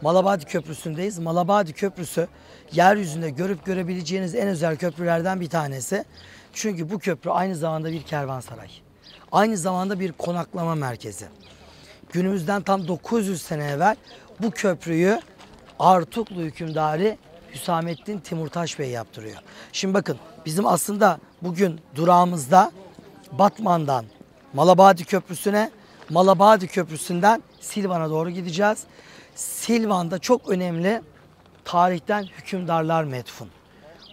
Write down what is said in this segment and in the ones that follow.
Malabadi Köprüsü'ndeyiz. Malabadi Köprüsü yeryüzünde görüp görebileceğiniz en özel köprülerden bir tanesi. Çünkü bu köprü aynı zamanda bir kervansaray. Aynı zamanda bir konaklama merkezi. Günümüzden tam 900 sene evvel bu köprüyü Artuklu hükümdarı Hüsamettin Timurtaş Bey yaptırıyor. Şimdi bakın bizim aslında bugün durağımızda Batman'dan Malabadi Köprüsü'ne, Malabadi Köprüsü'nden Silvan'a doğru gideceğiz. Silvan'da çok önemli tarihten hükümdarlar metfun.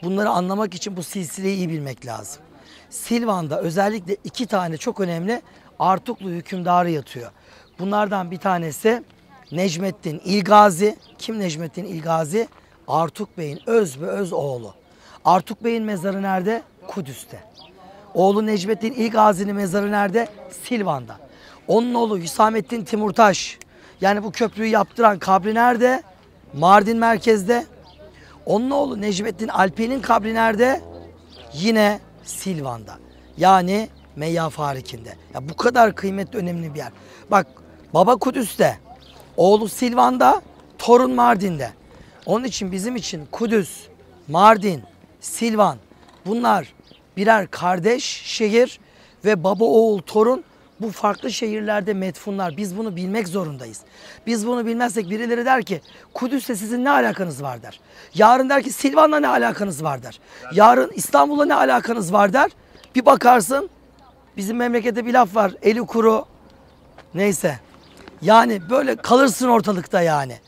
Bunları anlamak için bu silsileyi iyi bilmek lazım. Silvan'da özellikle 2 tane çok önemli Artuklu hükümdarı yatıyor. Bunlardan bir tanesi Necmettin İlgazi. Kim Necmettin İlgazi? Artuk Bey'in öz ve öz oğlu. Artuk Bey'in mezarı nerede? Kudüs'te. Oğlu Necmettin İlgazi'nin mezarı nerede? Silvan'da. Onun oğlu Hüsamettin Timurtaş. Yani bu köprüyü yaptıran kabri nerede? Mardin merkezde. Onun oğlu Necmettin Alpi'nin kabri nerede? Yine Silvan'da. Yani Meyya Farik'inde. Ya bu kadar kıymetli, önemli bir yer. Bak, baba Kudüs'te, oğlu Silvan'da, torun Mardin'de. Onun için bizim için Kudüs, Mardin, Silvan bunlar birer kardeş şehir ve baba oğul torun bu farklı şehirlerde metfunlar. Biz bunu bilmek zorundayız. Biz bunu bilmezsek birileri der ki Kudüs'le sizin ne alakanız var der. Yarın der ki Silvan'la ne alakanız var der. Yarın İstanbul'la ne alakanız var der. Bir bakarsın bizim memlekette bir laf var, eli kuru, neyse. Yani böyle kalırsın ortalıkta yani.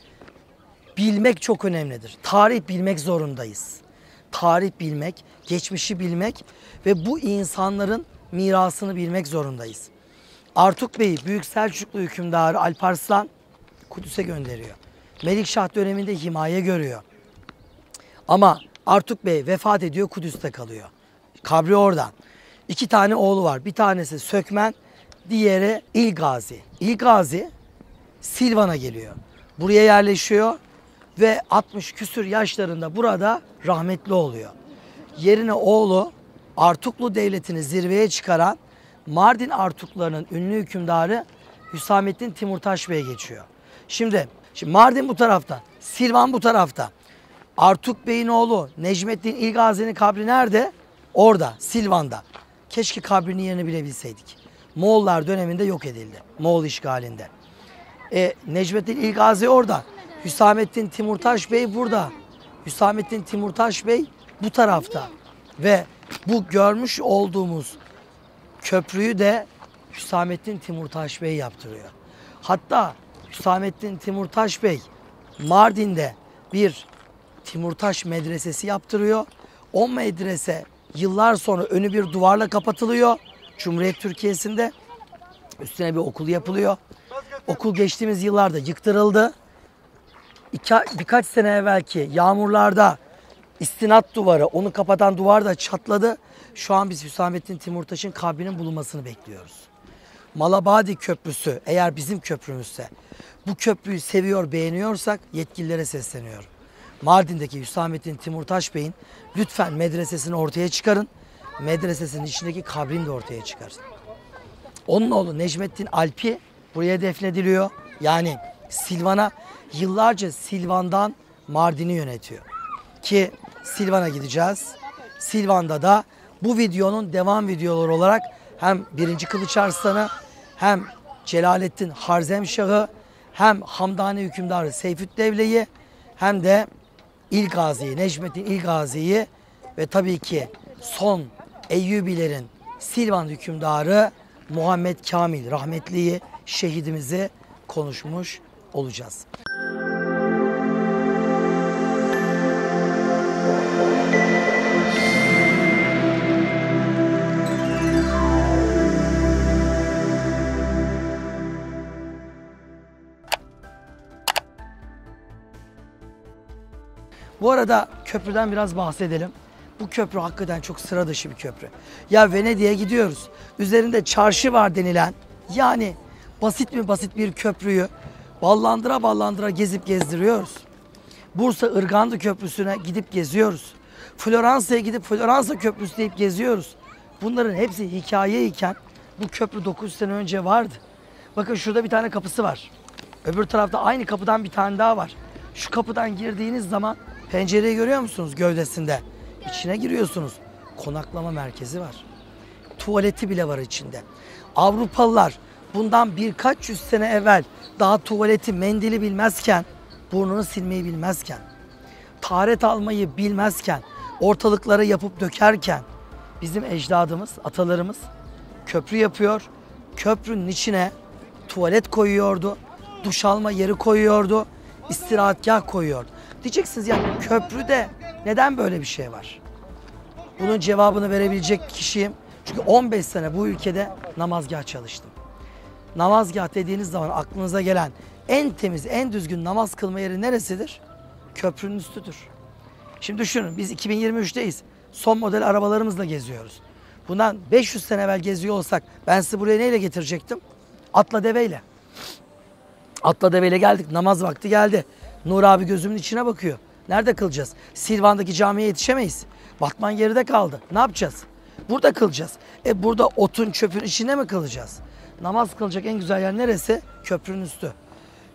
Bilmek çok önemlidir. Tarih bilmek zorundayız. Tarih bilmek, geçmişi bilmek ve bu insanların mirasını bilmek zorundayız. Artuk Bey'i Büyük Selçuklu hükümdarı Alparslan Kudüs'e gönderiyor. Melikşah döneminde himaye görüyor. Ama Artuk Bey vefat ediyor, Kudüs'te kalıyor. Kabri orada. 2 tane oğlu var. Bir tanesi Sökmen, diğeri İlgazi. İlgazi Silvan'a geliyor. Buraya yerleşiyor ve 60 küsür yaşlarında burada rahmetli oluyor. Yerine oğlu Artuklu devletini zirveye çıkaran Mardin Artuklularının ünlü hükümdarı Hüsamettin Timurtaş Bey geçiyor. Şimdi Mardin bu tarafta, Silvan bu tarafta. Artuk Bey'in oğlu Necmettin İlgazi'nin kabri nerede? Orada, Silvan'da. Keşke kabrinin yerini bilebilseydik. Moğollar döneminde yok edildi. Moğol işgalinde. Necmettin İlgazi orada. Hüsamettin Timurtaş Bey burada. Hüsamettin Timurtaş Bey bu tarafta. Ve bu görmüş olduğumuz köprüyü de Hüsamettin Timurtaş Bey yaptırıyor. Hatta Hüsamettin Timurtaş Bey Mardin'de bir Timurtaş medresesi yaptırıyor. O medrese yıllar sonra önü bir duvarla kapatılıyor. Cumhuriyet Türkiye'sinde üstüne bir okul yapılıyor. Okul geçtiğimiz yıllarda yıktırıldı. Birkaç sene evvelki yağmurlarda istinat duvarı, onu kapatan duvar da çatladı. Şu an biz Hüsamettin Timurtaş'ın kabrinin bulunmasını bekliyoruz. Malabadi Köprüsü eğer bizim köprümüzse, bu köprüyü seviyor, beğeniyorsak yetkililere sesleniyorum. Mardin'deki Hüsamettin Timurtaş Bey'in lütfen medresesini ortaya çıkarın. Medresesinin içindeki kabrini de ortaya çıkarın. Onun oğlu Necmettin Alpi buraya defnediliyor. Yani Silvan'a, yıllarca Silvan'dan Mardin'i yönetiyor. Ki Silvan'a gideceğiz. Silvan'da da bu videonun devam videoları olarak hem 1. Kılıç Arslan'ı, hem Celaleddin Harzemşah'ı, hem Hamdani hükümdarı Seyfüddevle'yi, hem de İlgazi'yi, Necmettin İlgazi'yi ve tabii ki son Eyyubilerin Silvan hükümdarı Muhammed Kamil rahmetliyi, şehidimizi konuşmuş olacağız. Bu arada köprüden biraz bahsedelim. Bu köprü hakikaten çok sıra dışı bir köprü. Ya Venedik'e gidiyoruz. Üzerinde çarşı var denilen, yani basit mi basit bir köprüyü ballandıra ballandıra gezip gezdiriyoruz. Bursa Irgandı Köprüsü'ne gidip geziyoruz. Floransa'ya gidip Floransa Köprüsü deyip geziyoruz. Bunların hepsi hikaye iken bu köprü 900 sene önce vardı. Bakın şurada bir tane kapısı var. Öbür tarafta aynı kapıdan bir tane daha var. Şu kapıdan girdiğiniz zaman pencereyi görüyor musunuz gövdesinde? İçine giriyorsunuz. Konaklama merkezi var. Tuvaleti bile var içinde. Avrupalılar bundan birkaç yüz sene evvel daha tuvaleti, mendili bilmezken, burnunu silmeyi bilmezken, taharet almayı bilmezken, ortalıklara yapıp dökerken bizim ecdadımız, atalarımız köprü yapıyor. Köprünün içine tuvalet koyuyordu, duş alma yeri koyuyordu, istirahatgah koyuyordu. Diyeceksiniz ya köprüde neden böyle bir şey var? Bunun cevabını verebilecek kişiyim. Çünkü 15 sene bu ülkede namazgah çalıştım. Namazgah dediğiniz zaman aklınıza gelen en temiz, en düzgün namaz kılma yeri neresidir? Köprünün üstüdür. Şimdi düşünün biz 2023'teyiz. Son model arabalarımızla geziyoruz. Bundan 500 sene evvel geziyor olsak ben sizi buraya neyle getirecektim? Atla deveyle. Atla deveyle geldik. Namaz vakti geldi. Nur abi gözümün içine bakıyor. Nerede kılacağız? Silvan'daki camiye yetişemeyiz. Batman geride kaldı. Ne yapacağız? Burada kılacağız. Burada otun çöpün içinde mi kılacağız? Namaz kılacak en güzel yer neresi? Köprünün üstü.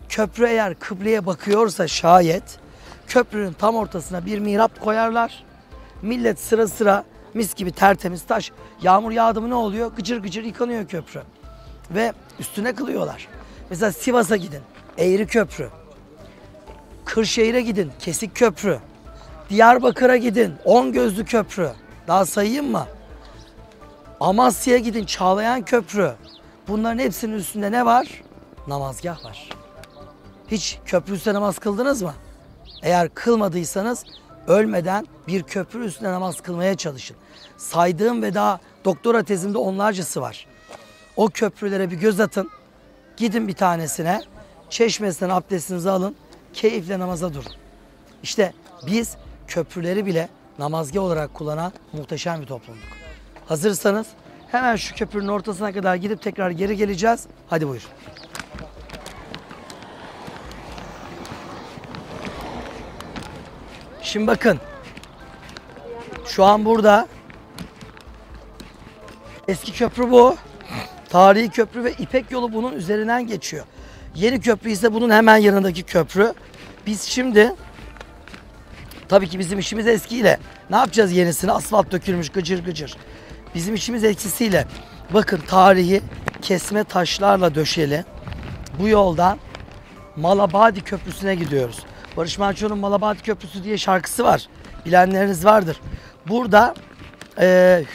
Köprü eğer kıbleye bakıyorsa şayet köprünün tam ortasına bir mihrap koyarlar. Millet sıra sıra mis gibi tertemiz taş. Yağmur yağdı mı ne oluyor? Gıcır gıcır yıkanıyor köprü. Ve üstüne kılıyorlar. Mesela Sivas'a gidin. Eğri Köprü. Kırşehir'e gidin. Kesik Köprü. Diyarbakır'a gidin. On Gözlü Köprü. Daha sayayım mı? Amasya'ya gidin. Çağlayan Köprü. Bunların hepsinin üstünde ne var? Namazgah var. Hiç köprü üstüne namaz kıldınız mı? Eğer kılmadıysanız ölmeden bir köprü üstüne namaz kılmaya çalışın. Saydığım ve daha doktora tezimde onlarcası var. O köprülere bir göz atın. Gidin bir tanesine. Çeşmesinden abdestinizi alın. Keyifle namaza durun. İşte biz köprüleri bile namazgah olarak kullanan muhteşem bir toplumduk. Hazırsanız hemen şu köprünün ortasına kadar gidip tekrar geri geleceğiz. Hadi buyur. Şimdi bakın. Şu an burada eski köprü bu. Tarihi köprü ve İpek yolu bunun üzerinden geçiyor. Yeni köprü ise bunun hemen yanındaki köprü. Biz şimdi tabii ki bizim işimiz eskiyle. Ne yapacağız yenisini? Asfalt dökülmüş gıcır gıcır. Bizim işimiz eskisiyle. Bakın tarihi kesme taşlarla döşeli bu yoldan Malabadi Köprüsü'ne gidiyoruz. Barış Manço'nun Malabadi Köprüsü diye şarkısı var. Bilenleriniz vardır. Burada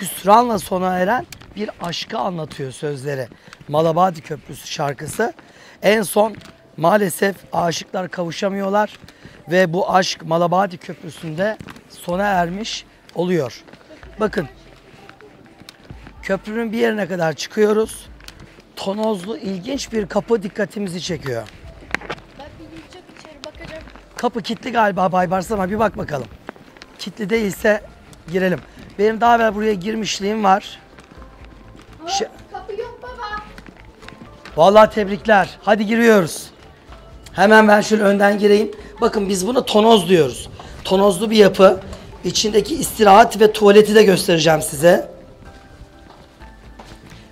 hüsranla sona eren bir aşkı anlatıyor sözleri. Malabadi Köprüsü şarkısı. En son maalesef aşıklar kavuşamıyorlar ve bu aşk Malabadi Köprüsü'nde sona ermiş oluyor. Bakın köprünün bir yerine kadar çıkıyoruz. Tonozlu ilginç bir kapı dikkatimizi çekiyor. Ben bir gidecek içeri bakacağım. Kapı kilitli galiba Baybars ama bir bak bakalım. Kilitli değilse girelim. Benim daha evvel buraya girmişliğim var. Kapı yok baba. Vallahi tebrikler. Hadi giriyoruz. Hemen ben şöyle önden gireyim. Bakın biz buna tonoz diyoruz. Tonozlu bir yapı. İçindeki istirahat ve tuvaleti de göstereceğim size.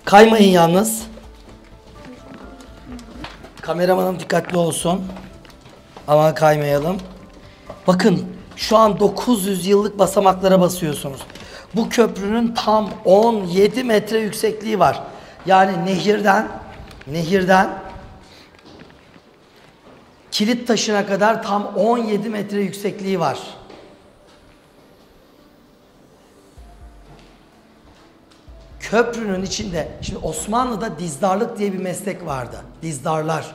Kaymayın yalnız. Kameramanım dikkatli olsun. Aman kaymayalım. Bakın şu an 900 yıllık basamaklara basıyorsunuz. Bu köprünün tam 17 metre yüksekliği var. Yani nehirden kilit taşına kadar tam 17 metre yüksekliği var. Köprünün içinde, şimdi Osmanlı'da dizdarlık diye bir meslek vardı. Dizdarlar,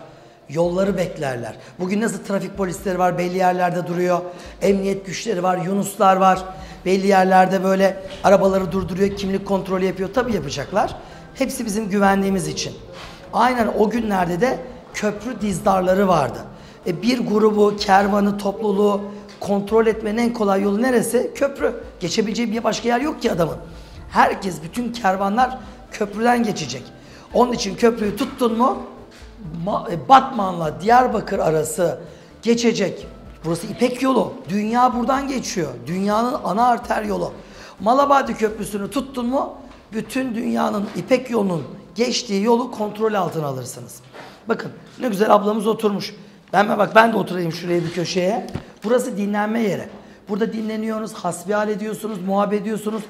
yolları beklerler. Bugün nasıl trafik polisleri var, belli yerlerde duruyor. Emniyet güçleri var, yunuslar var. Belli yerlerde böyle arabaları durduruyor, kimlik kontrolü yapıyor. Tabii yapacaklar. Hepsi bizim güvenliğimiz için. Aynen o günlerde de köprü dizdarları vardı. Bir grubu, kervanı, topluluğu kontrol etmenin en kolay yolu neresi? Köprü. Geçebileceği bir başka yer yok ki adamın. Herkes, bütün kervanlar köprüden geçecek. Onun için köprüyü tuttun mu Batman'la Diyarbakır arası geçecek. Burası İpek yolu. Dünya buradan geçiyor. Dünyanın ana arter yolu. Malabadi Köprüsü'nü tuttun mu bütün dünyanın İpek yolunun geçtiği yolu kontrol altına alırsınız. Bakın ne güzel ablamız oturmuş. Ben de oturayım şuraya bir köşeye. Burası dinlenme yeri. Burada dinleniyorsunuz, hasbihal ediyorsunuz, muhabbet ediyorsunuz.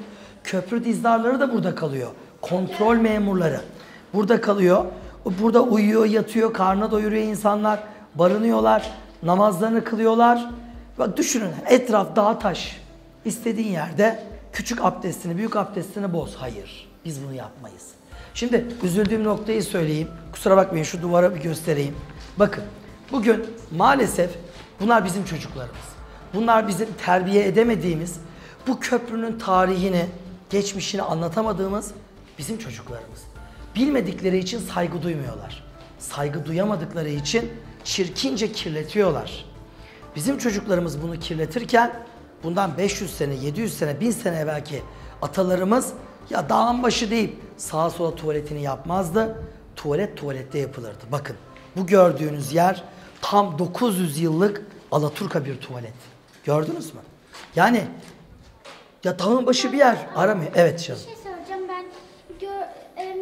Köprü dizdarları da burada kalıyor. Kontrol memurları burada kalıyor. Burada uyuyor, yatıyor, karnına doyuruyor insanlar. Barınıyorlar, namazlarını kılıyorlar. Bak düşünün, etraf dağ taş. İstediğin yerde küçük abdestini, büyük abdestini boz. Hayır, biz bunu yapmayız. Şimdi üzüldüğüm noktayı söyleyeyim. Kusura bakmayın, şu duvara bir göstereyim. Bakın, bugün maalesef bunlar bizim çocuklarımız. Bunlar bizim terbiye edemediğimiz, bu köprünün tarihini, geçmişini anlatamadığımız bizim çocuklarımız. Bilmedikleri için saygı duymuyorlar. Saygı duyamadıkları için çirkince kirletiyorlar. Bizim çocuklarımız bunu kirletirken bundan 500 sene, 700 sene, 1000 sene evvelki atalarımız ya dağın başı deyip sağa sola tuvaletini yapmazdı. Tuvalette yapılırdı. Bakın bu gördüğünüz yer tam 900 yıllık Alaturka bir tuvalet. Gördünüz mü? Yani ya dağın başı bir yer aramıyor. Evet Bir canım. şey söyleyeceğim ben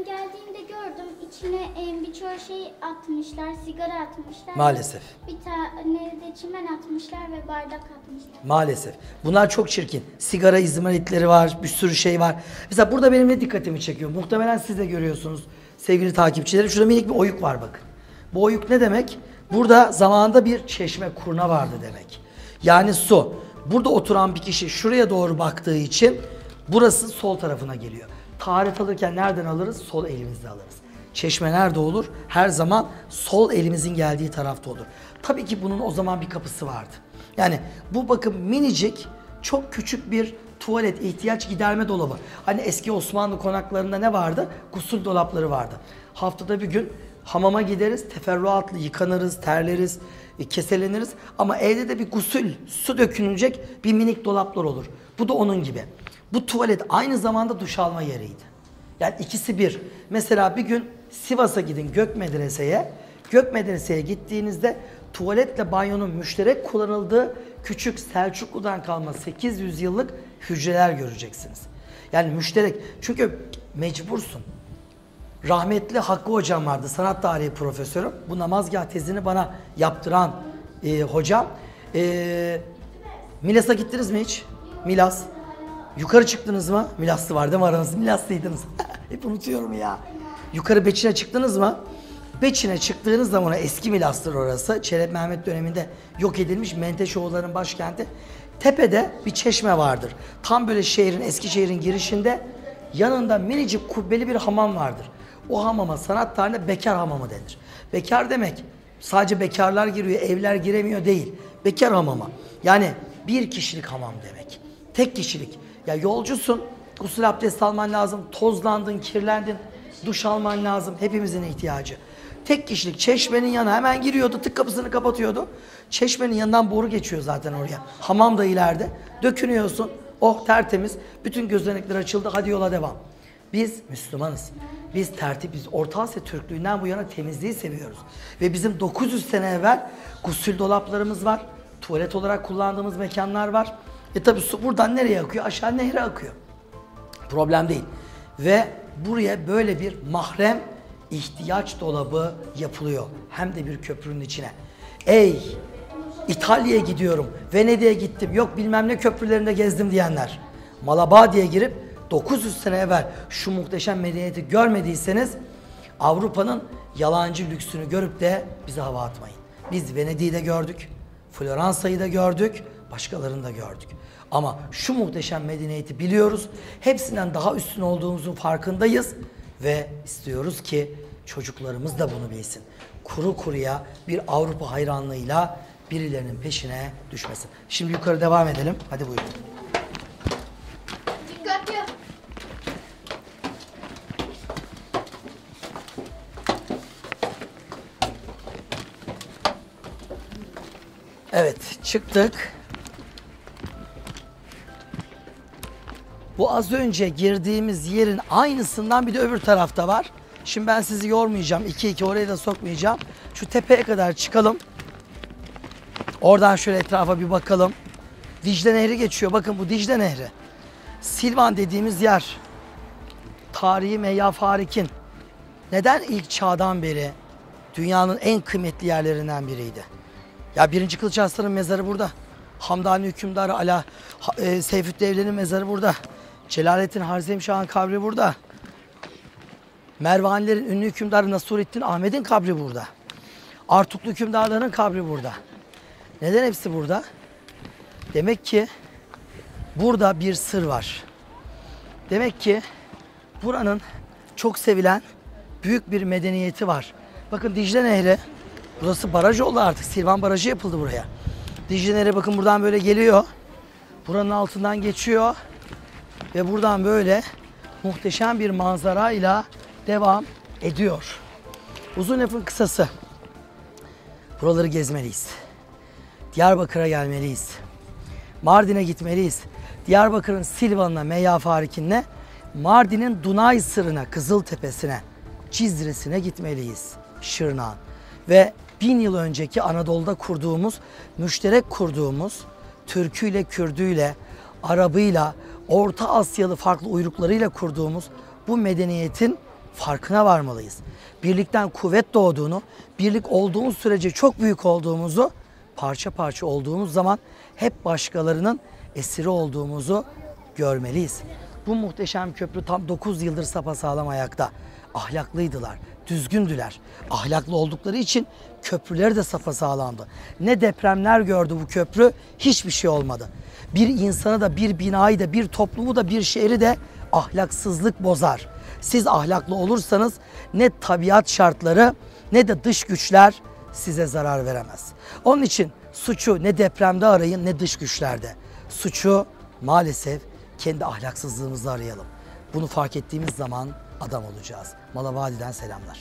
geldiğimde gördüm içine birçok şey atmışlar, sigara atmışlar. Maalesef. Bir tane de çimen atmışlar ve bardak atmışlar. Maalesef. Bunlar çok çirkin. Sigara izmaritleri var, bir sürü şey var. Mesela burada benim ne dikkatimi çekiyor? Muhtemelen siz de görüyorsunuz sevgili takipçilerim. Şurada minik bir oyuk var bakın. Bu oyuk ne demek? Burada zamanında bir çeşme, kurna vardı demek. Yani su. Burada oturan bir kişi şuraya doğru baktığı için burası sol tarafına geliyor. Taharet alırken nereden alırız? Sol elimizle alırız. Çeşme nerede olur? Her zaman sol elimizin geldiği tarafta olur. Tabii ki bunun o zaman bir kapısı vardı. Yani bu bakın minicik, çok küçük bir tuvalet, ihtiyaç giderme dolabı. Hani eski Osmanlı konaklarında ne vardı? Gusül dolapları vardı. Haftada bir gün hamama gideriz, teferruatlı yıkanırız, terleriz, keseleniriz. Ama evde de bir gusül, su dökünecek bir minik dolaplar olur. Bu da onun gibi. Bu tuvalet aynı zamanda duş alma yeriydi. Yani ikisi bir. Mesela bir gün Sivas'a gidin Gök Medrese'ye. Gök Medrese'ye gittiğinizde tuvaletle banyonun müşterek kullanıldığı küçük Selçuklu'dan kalma 800 yıllık hücreler göreceksiniz. Yani müşterek. Çünkü mecbursun. Rahmetli Hakkı hocam vardı, sanat tarihi profesörüm. Bu namazgah tezini bana yaptıran hocam. Milas'a gittiniz mi hiç? Milas. Yukarı çıktınız mı? Milaslı var değil mi aranızda? Milaslıydınız. Hep unutuyorum ya. Yukarı Beçin'e çıktınız mı? Beçin'e çıktığınız zaman eski Milas'tır orası. Çelebi Mehmet döneminde yok edilmiş Menteşoğulların başkenti. Tepede bir çeşme vardır. Tam böyle eski şehrin girişinde yanında minicik kubbeli bir hamam vardır. O hamama sanat tarihinde bekar hamamı denir. Bekar demek sadece bekarlar giriyor, evler giremiyor değil. Bekar hamama. Yani bir kişilik hamam demek. Tek kişilik. Ya yolcusun, gusül abdest alman lazım, tozlandın, kirlendin, duş alman lazım. Hepimizin ihtiyacı. Tek kişilik çeşmenin yanına hemen giriyordu, tık kapısını kapatıyordu. Çeşmenin yanından boru geçiyor zaten oraya. Hamam da ileride. Dökünüyorsun, oh tertemiz, bütün gözenekler açıldı, hadi yola devam. Biz Müslümanız. Biz tertibiz. Orta Asya Türklüğünden bu yana temizliği seviyoruz. Ve bizim 900 sene evvel gusül dolaplarımız var. Tuvalet olarak kullandığımız mekanlar var. Tabi su buradan nereye akıyor? Aşağı nehre akıyor. Problem değil. Ve buraya böyle bir mahrem ihtiyaç dolabı yapılıyor. Hem de bir köprünün içine. Ey İtalya'ya gidiyorum, Venedik'e gittim, yok bilmem ne köprülerinde gezdim diyenler. Malabadi'ye girip 900 sene evvel şu muhteşem medeniyeti görmediyseniz Avrupa'nın yalancı lüksünü görüp de bize hava atmayın. Biz Venedik'i de gördük, Floransa'yı da gördük, başkalarını da gördük. Ama şu muhteşem medeniyeti biliyoruz, hepsinden daha üstün olduğumuzun farkındayız ve istiyoruz ki çocuklarımız da bunu bilsin. Kuru kuruya bir Avrupa hayranlığıyla birilerinin peşine düşmesin. Şimdi yukarı devam edelim. Hadi buyurun. Dikkatli. Evet, çıktık. Bu az önce girdiğimiz yerin aynısından bir de öbür tarafta var. Şimdi ben sizi yormayacağım. 2-2 oraya da sokmayacağım. Şu tepeye kadar çıkalım. Oradan şöyle etrafa bir bakalım. Dicle Nehri geçiyor. Bakın bu Dicle Nehri. Silvan dediğimiz yer. Tarihi Meyyafarikin. Neden ilk çağdan beri dünyanın en kıymetli yerlerinden biriydi? Ya 1. Kılıç Arslan'ın mezarı burada. Hamdani hükümdarı Seyfüddin Devle'nin mezarı burada. Celalettin Harzemşah'ın kabri burada. Mervanilerin ünlü hükümdarı Nasurettin Ahmet'in kabri burada. Artuklu hükümdarların kabri burada. Neden hepsi burada? Demek ki burada bir sır var. Demek ki buranın çok sevilen büyük bir medeniyeti var. Bakın Dicle Nehri, burası baraj oldu artık. Silvan Barajı yapıldı buraya. Dicle Nehri bakın buradan böyle geliyor. Buranın altından geçiyor. Ve buradan böyle muhteşem bir manzarayla devam ediyor. Uzun lafın kısası. Buraları gezmeliyiz. Diyarbakır'a gelmeliyiz. Mardin'e gitmeliyiz. Diyarbakır'ın Silvan'ına, Meyya Farikin'le, Mardin'in Dunay Sırrı'na, Kızıltepe'sine, Cizre'sine gitmeliyiz. Şırnak'a. Ve 1000 yıl önceki Anadolu'da müşterek kurduğumuz, Türküyle, Kürdüyle, Arabıyla, Orta Asyalı farklı uyruklarıyla kurduğumuz bu medeniyetin farkına varmalıyız. Birlikten kuvvet doğduğunu, birlik olduğumuz sürece çok büyük olduğumuzu, parça parça olduğumuz zaman hep başkalarının esiri olduğumuzu görmeliyiz. Bu muhteşem köprü tam 9 yıldır sapasağlam ayakta. Ahlaklıydılar, düzgündüler. Ahlaklı oldukları için köprüleri de sapasağlamdı. Ne depremler gördü bu köprü, hiçbir şey olmadı. Bir insanı da, bir binayı da, bir toplumu da, bir şehri de ahlaksızlık bozar. Siz ahlaklı olursanız ne tabiat şartları ne de dış güçler size zarar veremez. Onun için suçu ne depremde arayın ne dış güçlerde. Suçu maalesef kendi ahlaksızlığımızda arayalım. Bunu fark ettiğimiz zaman adam olacağız. Malavadi'den selamlar.